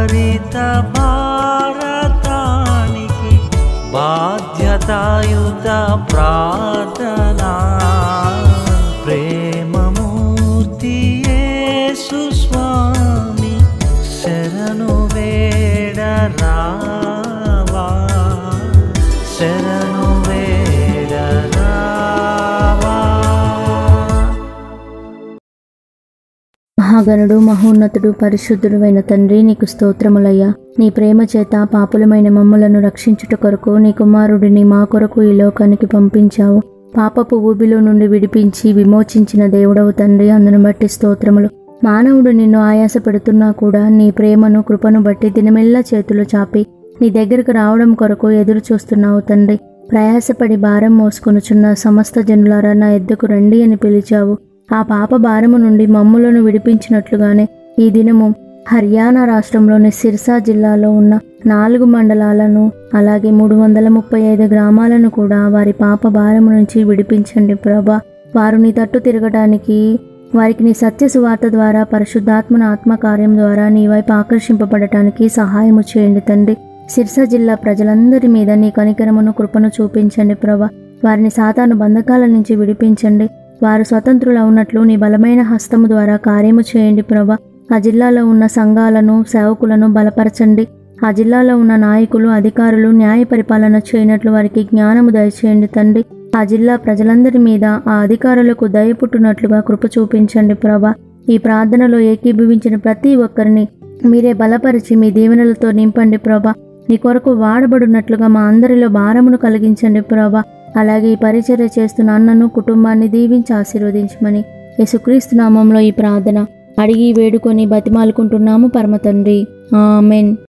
హరిత భారతానికి బాధ్యతాయుత ప్రార్థనా ప్రేమమూర్తి యేసు స్వామి శరణు వేడరావా శరణు వేడరావా. మహాగణుడు మహోన్నతుడు పరిశుద్ధుడు అయిన తండ్రి, నీకు స్తోత్రములయ్యా. నీ ప్రేమ చేత పాపులమైన మమ్ములను రక్షించుట కొరకు నీ కుమారుడిని మా కొరకు ఈ లోకానికి పంపించావు. పాపపు ఊబిలో నుండి విడిపించి విమోచించిన దేవుడవు తండ్రి, అందును బట్టి స్తోత్రములు. మానవుడు నిన్ను ఆయాస పెడుతున్నా కూడా నీ ప్రేమను కృపను బట్టి దినమెల్లా చేతులు చాపి నీ దగ్గరకు రావడం కొరకు ఎదురు చూస్తున్నావు తండ్రి. ప్రయాసపడి భారం మోసుకొనుచున్న సమస్త జనులారా నా ఎద్దకు రండి అని పిలిచావు. ఆ పాప భారము నుండి మమ్ములను విడిపించినట్లుగానే ఈ దినము హర్యానా రాష్ట్రంలోని సిర్సా జిల్లాలో ఉన్న 4 మండలాలను అలాగే 335 గ్రామాలను కూడా వారి పాప భారము నుంచి విడిపించండి ప్రభా. వారు నీ తట్టు తిరగడానికి, వారికి నీ సత్య సువార్త ద్వారా పరిశుద్ధాత్మన ఆత్మకార్యం ద్వారా నీ వైపు ఆకర్షింపబడటానికి సహాయము చేయండి తండ్రి. సిర్సా జిల్లా ప్రజలందరి మీద నీ కనికరమును కృపను చూపించండి ప్రభా. వారిని సాతాను బంధకాల నుంచి విడిపించండి. వారు స్వతంత్రులవునట్లు నీ బలమైన హస్తము ద్వారా కార్యము చేయండి ప్రభా. ఆ జిల్లాలో ఉన్న సంఘాలను సేవకులను బలపరచండి. ఆ జిల్లాలో ఉన్న నాయకులు అధికారులు న్యాయ పరిపాలన చేయనట్లు వారికి జ్ఞానము దయచేయండి తండ్రి. ఆ జిల్లా ప్రజలందరి మీద ఆ అధికారులకు దయ పుట్టునట్లుగా కృప చూపించండి ప్రభా. ఈ ప్రార్థనలో ఏకీభవించిన ప్రతి ఒక్కరిని మీరే బలపరిచి మీ దీవెనలతో నింపండి ప్రభా. నీ కొరకు వాడబడినట్లుగా మా అందరిలో భారమును కలిగించండి ప్రభా. అలాగే ఈ పరిచర్య చేస్తున్న అన్నను కుటుంబాన్ని దీవించి ఆశీర్వదించమని యేసుక్రీస్తు నామంలో ఈ ప్రార్థన అడిగి వేడుకొని బతిమాలుకుంటున్నాము పరమ తండ్రి. ఆమెన్.